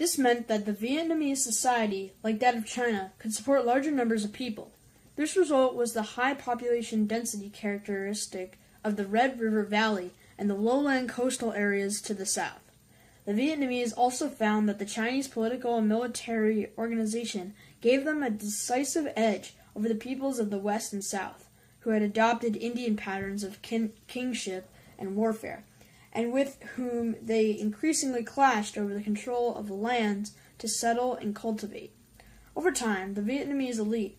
This meant that the Vietnamese society, like that of China, could support larger numbers of people. This result was the high population density characteristic of the Red River Valley and the lowland coastal areas to the south. The Vietnamese also found that the Chinese political and military organization gave them a decisive edge over the peoples of the West and South, who had adopted Indian patterns of kingship and warfare, and with whom they increasingly clashed over the control of the lands to settle and cultivate. Over time, the Vietnamese elite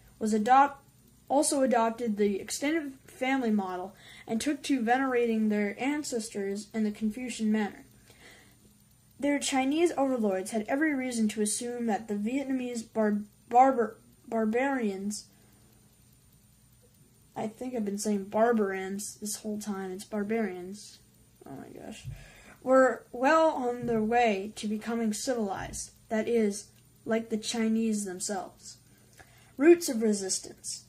also adopted the extended family model and took to venerating their ancestors in the Confucian manner. Their Chinese overlords had every reason to assume that the Vietnamese barbarians, I think I've been saying barbarians this whole time, it's barbarians, oh my gosh, were well on their way to becoming civilized, that is, like the Chinese themselves. Roots of resistance.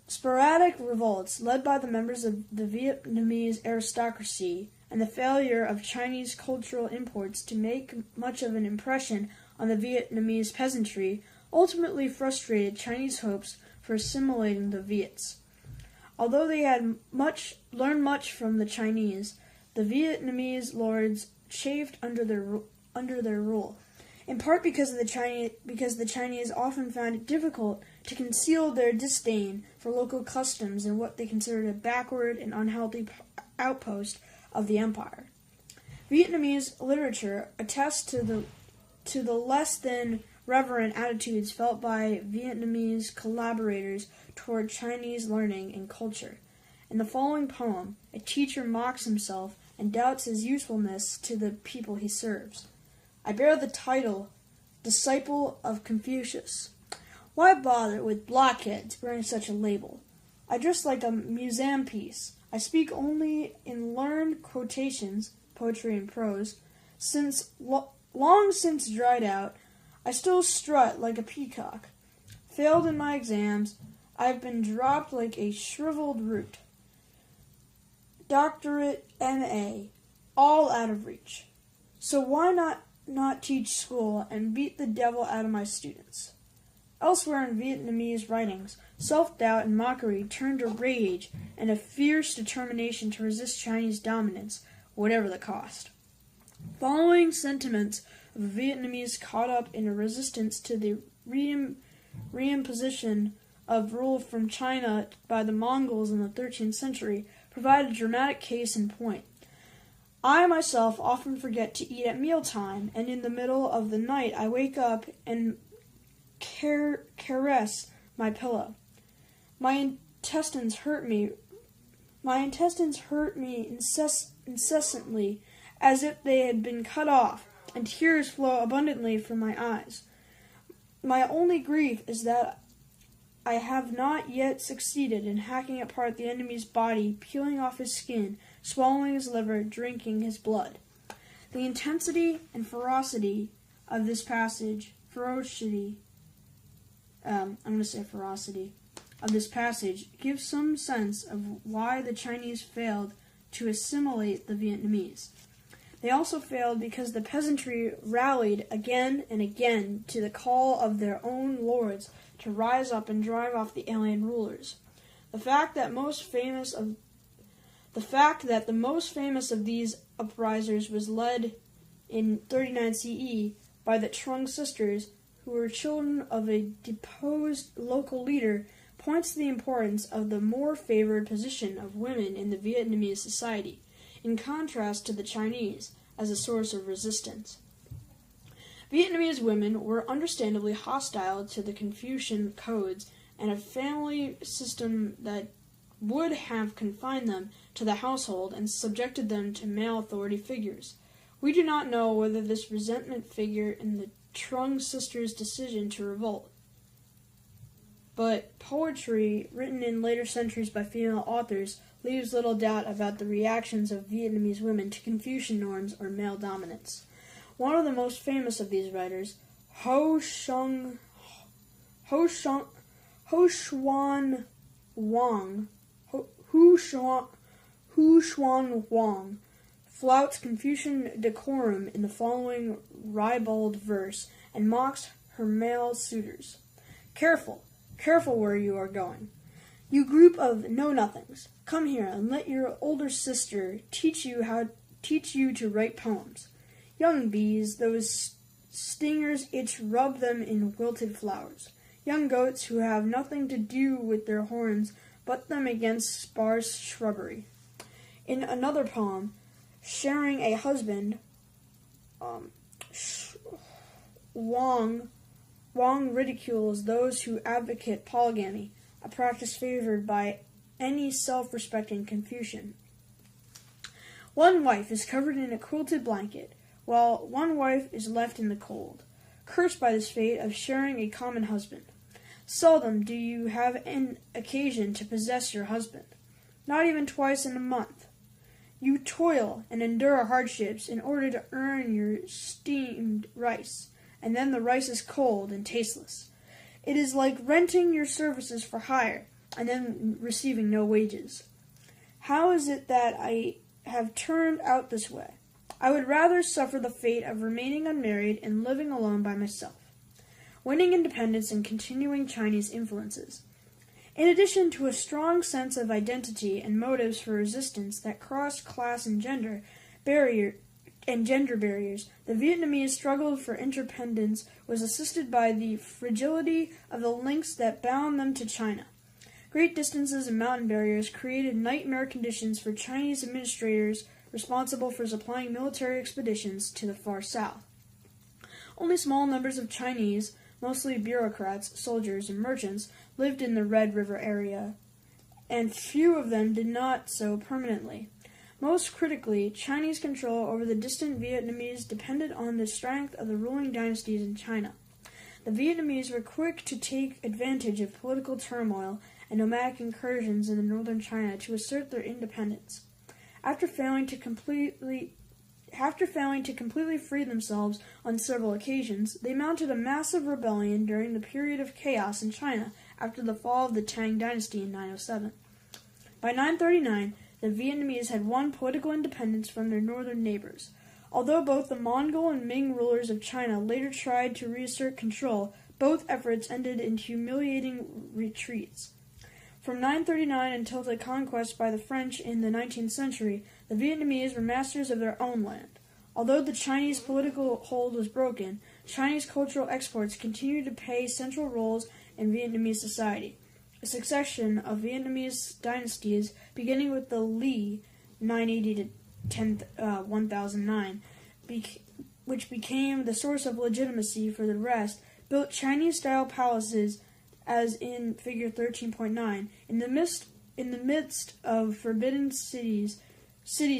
Sporadic revolts led by the members of the Vietnamese aristocracy and the failure of Chinese cultural imports to make much of an impression on the Vietnamese peasantry ultimately frustrated Chinese hopes for assimilating the Viets. Although they had learned much from the Chinese, the Vietnamese lords chafed under their rule, in part because the Chinese often found it difficult to conceal their disdain for local customs in what they considered a backward and unhealthy outpost of the empire. Vietnamese literature attests to the less than reverent attitudes felt by Vietnamese collaborators toward Chinese learning and culture. In the following poem, a teacher mocks himself and doubts his usefulness to the people he serves. I bear the title, Disciple of Confucius. Why bother with blockheads bearing such a label? I dress like a museum piece. I speak only in learned quotations, poetry and prose. Since long since dried out, I still strut like a peacock. Failed in my exams, I have been dropped like a shriveled root. Doctorate, M.A., all out of reach. So why not teach school and beat the devil out of my students? Elsewhere in Vietnamese writings, self-doubt and mockery turn to rage and a fierce determination to resist Chinese dominance, whatever the cost. Following sentiments of Vietnamese caught up in a resistance to the reimposition of rule from China by the Mongols in the 13th century provide a dramatic case in point. I myself often forget to eat at mealtime, and in the middle of the night I wake up and caress my pillow. My intestines hurt me incessantly, as if they had been cut off, and tears flow abundantly from my eyes. My only grief is that I have not yet succeeded in hacking apart the enemy's body, peeling off his skin, swallowing his liver, drinking his blood. The intensity and ferocity of this passage, of this passage gives some sense of why the Chinese failed to assimilate the Vietnamese. They also failed because the peasantry rallied again and again to the call of their own lords to rise up and drive off the alien rulers. The fact that the most famous of these uprisers was led in 39 CE by the Trung sisters, who were children of a deposed local leader, points to the importance of the more favored position of women in the Vietnamese society, in contrast to the Chinese, as a source of resistance. Vietnamese women were understandably hostile to the Confucian codes and a family system that would have confined them to the household and subjected them to male authority figures. We do not know whether this resentment figured in the Trung sisters' decision to revolt, but poetry written in later centuries by female authors leaves little doubt about the reactions of Vietnamese women to Confucian norms or male dominance. One of the most famous of these writers, Ho Xuan Huan Wang, flouts Confucian decorum in the following ribald verse, and mocks her male suitors. Careful, careful where you are going. You group of know-nothings, come here and let your older sister teach you to write poems. Young bees, those stingers itch, rub them in wilted flowers. Young goats who have nothing to do with their horns, butt them against sparse shrubbery. In another poem, sharing a husband, Wang ridicules those who advocate polygamy, a practice favored by any self-respecting Confucian. One wife is covered in a quilted blanket, while one wife is left in the cold, cursed by this fate of sharing a common husband. Seldom do you have an occasion to possess your husband, not even twice in a month. You toil and endure hardships in order to earn your steamed rice, and then the rice is cold and tasteless. It is like renting your services for hire, and then receiving no wages. How is it that I have turned out this way? I would rather suffer the fate of remaining unmarried and living alone by myself. Winning independence and continuing Chinese influences. In addition to a strong sense of identity and motives for resistance that crossed class and gender barriers, the Vietnamese struggle for independence was assisted by the fragility of the links that bound them to China. Great distances and mountain barriers created nightmare conditions for Chinese administrators responsible for supplying military expeditions to the far south. Only small numbers of Chinese, mostly bureaucrats, soldiers, and merchants, lived in the Red River area, and few of them did not so permanently. Most critically, Chinese control over the distant Vietnamese depended on the strength of the ruling dynasties in China. The Vietnamese were quick to take advantage of political turmoil and nomadic incursions in northern China to assert their independence. After failing to completely free themselves on several occasions, they mounted a massive rebellion during the period of chaos in China after the fall of the Tang dynasty in 907. By 939, the Vietnamese had won political independence from their northern neighbors. Although both the Mongol and Ming rulers of China later tried to reassert control, both efforts ended in humiliating retreats. From 939 until the conquest by the French in the 19th century, the Vietnamese were masters of their own land. Although the Chinese political hold was broken, Chinese cultural exports continued to play central roles in Vietnamese society. A succession of Vietnamese dynasties, beginning with the Lý 980 to 1009, which became the source of legitimacy for the rest, built Chinese-style palaces, as in Figure 13.9, in the midst of forbidden cities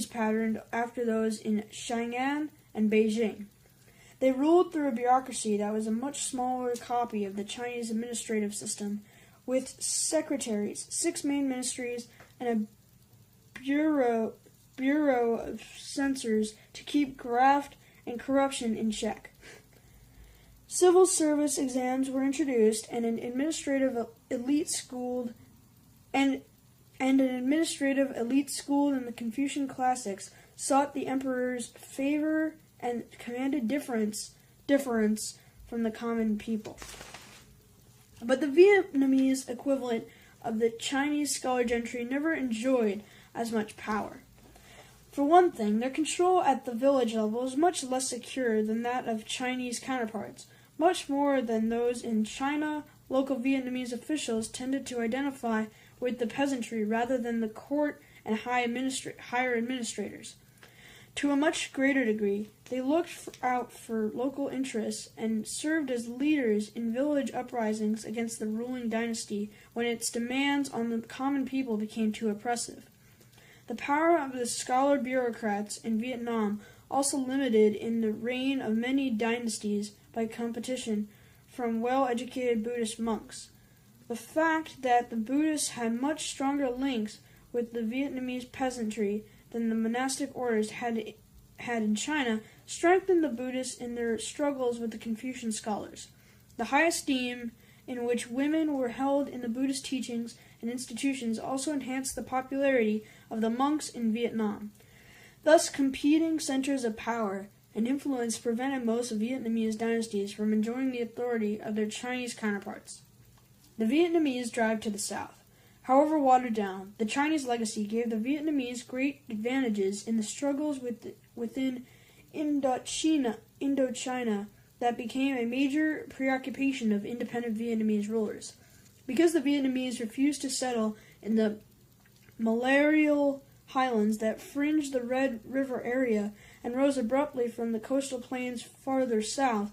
patterned after those in Chang'an and Beijing. They ruled through a bureaucracy that was a much smaller copy of the Chinese administrative system, with secretaries, 6 main ministries, and a bureau of censors to keep graft and corruption in check. Civil service exams were introduced, and an administrative elite schooled in the Confucian classics sought the emperor's favor and commanded deference from the common people. But the Vietnamese equivalent of the Chinese scholar gentry never enjoyed as much power. For one thing, their control at the village level is much less secure than that of Chinese counterparts. Much more than those in China, local Vietnamese officials tended to identify with the peasantry rather than the court and higher administrators. To a much greater degree, they looked out for local interests and served as leaders in village uprisings against the ruling dynasty when its demands on the common people became too oppressive. The power of the scholar bureaucrats in Vietnam also limited in the reign of many dynasties by competition from well-educated Buddhist monks. The fact that the Buddhists had much stronger links with the Vietnamese peasantry than the monastic orders had in China strengthened the Buddhists in their struggles with the Confucian scholars. The high esteem in which women were held in the Buddhist teachings and institutions also enhanced the popularity of the monks in Vietnam. Thus, competing centers of power and influence prevented most Vietnamese dynasties from enjoying the authority of their Chinese counterparts. The Vietnamese drive to the south. However watered down, the Chinese legacy gave the Vietnamese great advantages in the struggles within Indochina that became a major preoccupation of independent Vietnamese rulers. Because the Vietnamese refused to settle in the malarial highlands that fringed the Red River area and rose abruptly from the coastal plains farther south,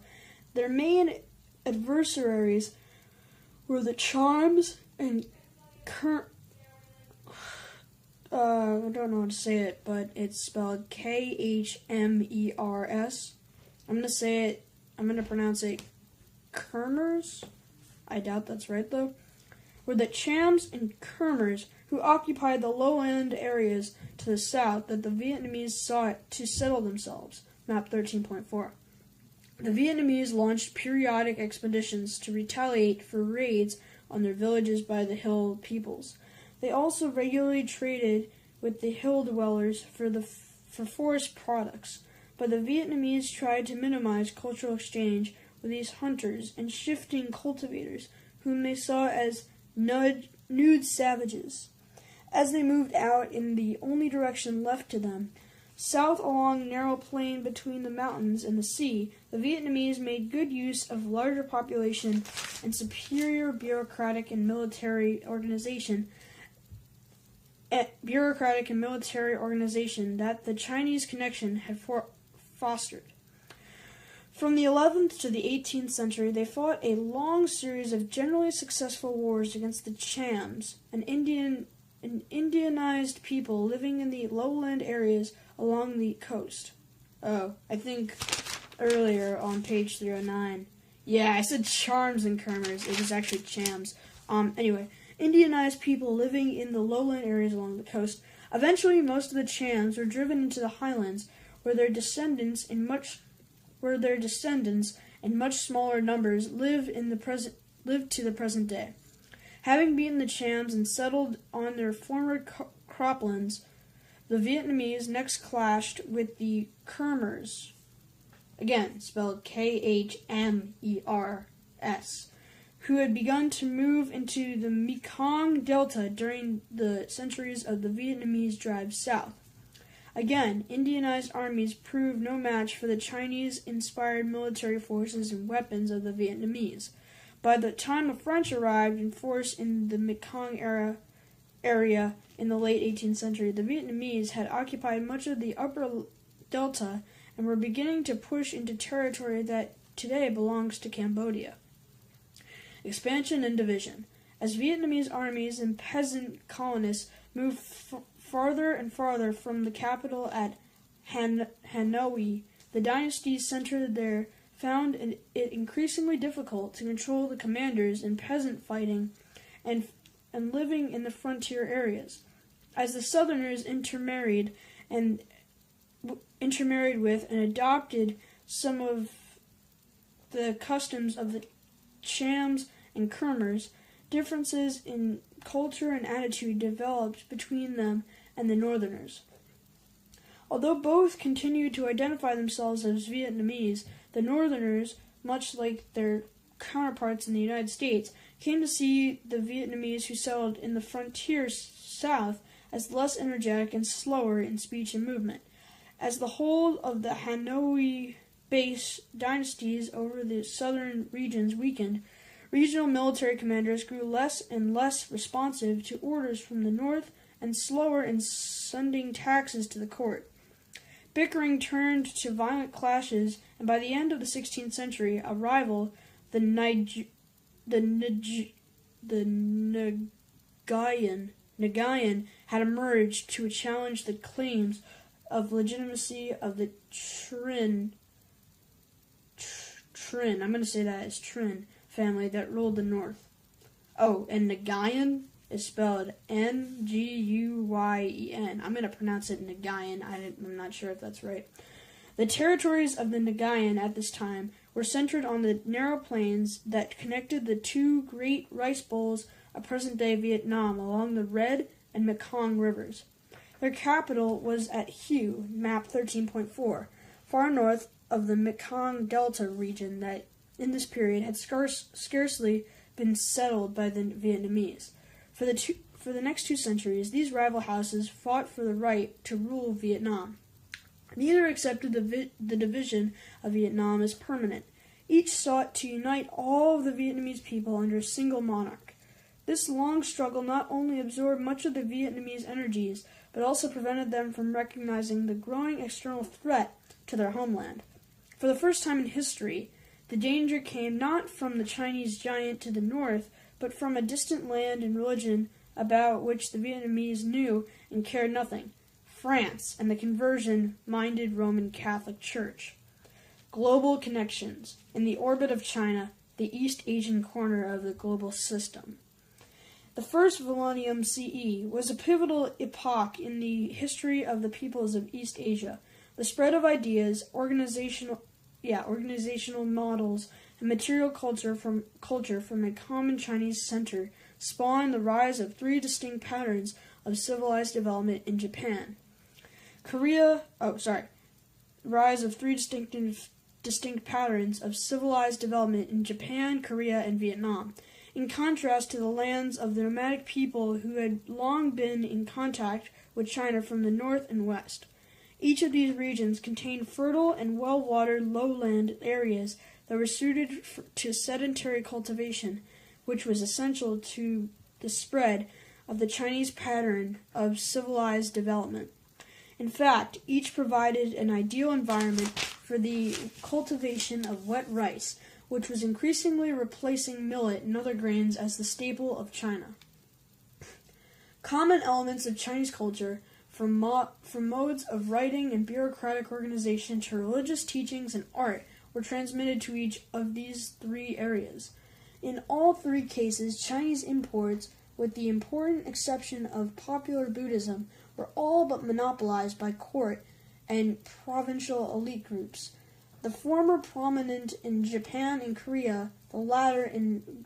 their main adversaries were the Chams and I don't know how to say it, but it's spelled Khmers. I'm going to pronounce it Khmers. I doubt that's right, though. Were the Chams and Khmers who occupied the lowland areas to the south that the Vietnamese sought to settle themselves. Map 13.4. The Vietnamese launched periodic expeditions to retaliate for raids on their villages by the hill peoples. They also regularly traded with the hill dwellers for forest products, but the Vietnamese tried to minimize cultural exchange with these hunters and shifting cultivators, whom they saw as nude savages. As they moved out in the only direction left to them, south along the narrow plain between the mountains and the sea, the Vietnamese made good use of larger population and superior bureaucratic and military organization that the Chinese connection had fostered. From the 11th to the 18th century, they fought a long series of generally successful wars against the Chams, an Indianized people living in the lowland areas along the coast. Oh, I think earlier on page 309. Yeah, I said Charms and Khmers. It was actually Chams. Anyway, Indianized people living in the lowland areas along the coast. Eventually, most of the Chams were driven into the highlands, where their descendants in much smaller numbers live to the present day. Having beaten the Chams and settled on their former croplands, the Vietnamese next clashed with the Khmers, again spelled Khmers, who had begun to move into the Mekong Delta during the centuries of the Vietnamese drive south. Again, Indianized armies proved no match for the Chinese-inspired military forces and weapons of the Vietnamese. By the time the French arrived in force in the Mekong area in the late 18th century, the Vietnamese had occupied much of the upper delta and were beginning to push into territory that today belongs to Cambodia. Expansion and division. As Vietnamese armies and peasant colonists moved farther and farther from the capital at Hanoi, the dynasties centered there found it increasingly difficult to control the commanders in peasant fighting and living in the frontier areas. As the Southerners intermarried with and adopted some of the customs of the Chams and Khmers, differences in culture and attitude developed between them and the Northerners. Although both continued to identify themselves as Vietnamese, the Northerners, much like their counterparts in the United States, came to see the Vietnamese who settled in the frontier south as less energetic and slower in speech and movement. As the hold of the Hanoi-based dynasties over the southern regions weakened, regional military commanders grew less and less responsive to orders from the north and slower in sending taxes to the court. Bickering turned to violent clashes, and by the end of the 16th century, a rival, the Nagayan, had emerged to challenge the claims of legitimacy of the Trin, I'm going to say that as Trin family that ruled the north. Oh, and Nagayan is spelled Nguyen. I'm going to pronounce it Nagayan. I'm not sure if that's right. The territories of the Nagayan at this time were centered on the narrow plains that connected the two great rice bowls of present-day Vietnam along the Red and Mekong rivers. Their capital was at Hue, map 13.4, far north of the Mekong Delta region that in this period had scarcely been settled by the Vietnamese. For the next 2 centuries, these rival houses fought for the right to rule Vietnam. Neither accepted the division of Vietnam as permanent. Each sought to unite all of the Vietnamese people under a single monarch. This long struggle not only absorbed much of the Vietnamese energies, but also prevented them from recognizing the growing external threat to their homeland. For the first time in history, the danger came not from the Chinese giant to the north, but from a distant land and religion about which the Vietnamese knew and cared nothing: France and the conversion-minded Roman Catholic Church. Global connections. In the orbit of China, the East Asian corner of the global system. The first millennium CE was a pivotal epoch in the history of the peoples of East Asia. The spread of ideas, organizational models, and material culture from a common Chinese center spawned the rise of 3 distinct patterns of civilized development in Japan. Rise of 3 distinct patterns of civilized development in Japan, Korea, and Vietnam, in contrast to the lands of the nomadic people who had long been in contact with China from the north and west. Each of these regions contained fertile and well-watered lowland areas that were suited to sedentary cultivation, which was essential to the spread of the Chinese pattern of civilized development. In fact, each provided an ideal environment for the cultivation of wet rice, which was increasingly replacing millet and other grains as the staple of China. Common elements of Chinese culture, from modes of writing and bureaucratic organization to religious teachings and art, were transmitted to each of these 3 areas. In all 3 cases, Chinese imports, with the important exception of popular Buddhism, were all but monopolized by court and provincial elite groups. The former prominent in Japan and Korea, the latter in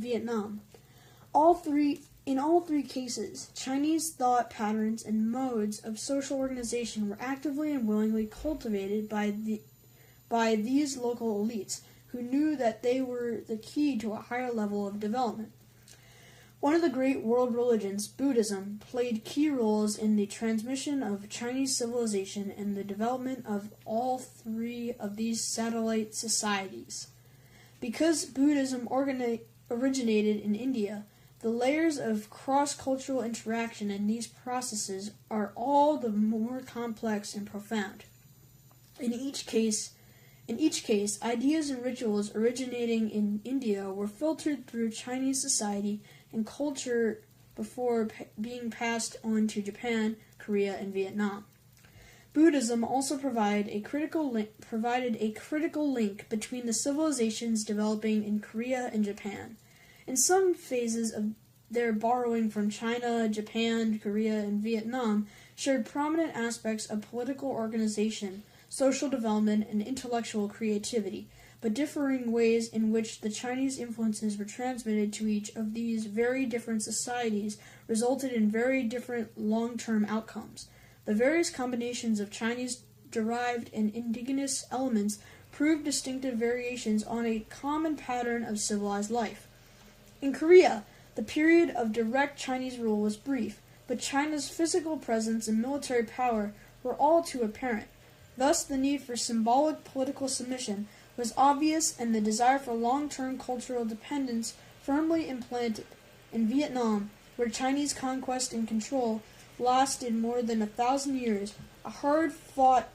Vietnam. In all three cases, Chinese thought patterns and modes of social organization were actively and willingly cultivated by these local elites, who knew that they were the key to a higher level of development. One of the great world religions, Buddhism, played key roles in the transmission of Chinese civilization and the development of all 3 of these satellite societies. Because Buddhism originated in India, the layers of cross-cultural interaction in these processes are all the more complex and profound. In each case, ideas and rituals originating in India were filtered through Chinese society and culture before being passed on to Japan, Korea, and Vietnam. Buddhism also provided a critical link between the civilizations developing in Korea and Japan. In some phases of their borrowing from China, Japan, Korea, and Vietnam shared prominent aspects of political organization, social development, and intellectual creativity, but differing ways in which the Chinese influences were transmitted to each of these very different societies resulted in very different long-term outcomes. The various combinations of Chinese-derived and indigenous elements proved distinctive variations on a common pattern of civilized life. In Korea, the period of direct Chinese rule was brief, but China's physical presence and military power were all too apparent. Thus, the need for symbolic political submission was obvious and the desire for long-term cultural dependence firmly implanted. In Vietnam, where Chinese conquest and control lasted more than 1,000 years, a hard-fought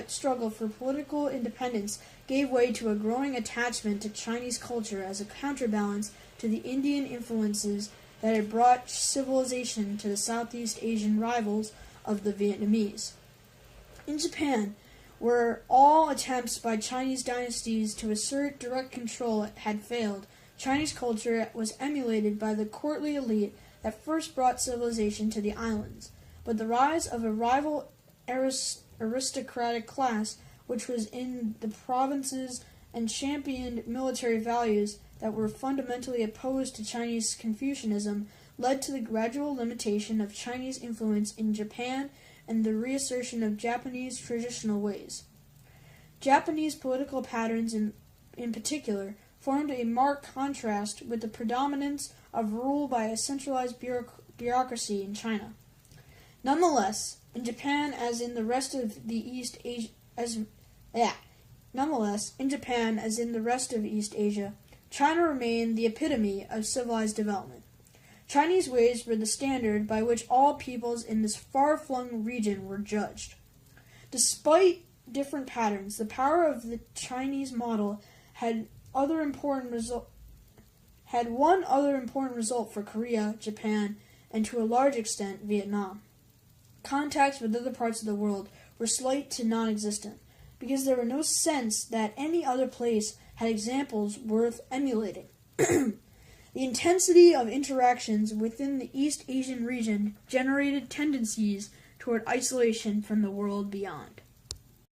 struggle for political independence gave way to a growing attachment to Chinese culture as a counterbalance to the Indian influences that had brought civilization to the Southeast Asian rivals of the Vietnamese. In Japan, where all attempts by Chinese dynasties to assert direct control had failed, Chinese culture was emulated by the courtly elite that first brought civilization to the islands. But the rise of a rival aristocratic class, which was in the provinces and championed military values that were fundamentally opposed to Chinese Confucianism, led to the gradual limitation of Chinese influence in Japan and the reassertion of Japanese traditional ways. Japanese political patterns in particular formed a marked contrast with the predominance of rule by a centralized bureaucracy in China. Nonetheless, in Japan as in the rest of East Asia, China remained the epitome of civilized development. Chinese ways were the standard by which all peoples in this far-flung region were judged. Despite different patterns, the power of the Chinese model had one other important result for Korea, Japan, and to a large extent Vietnam. Contacts with other parts of the world were slight to non-existent, because there was no sense that any other place had examples worth emulating. The intensity of interactions within the East Asian region generated tendencies toward isolation from the world beyond.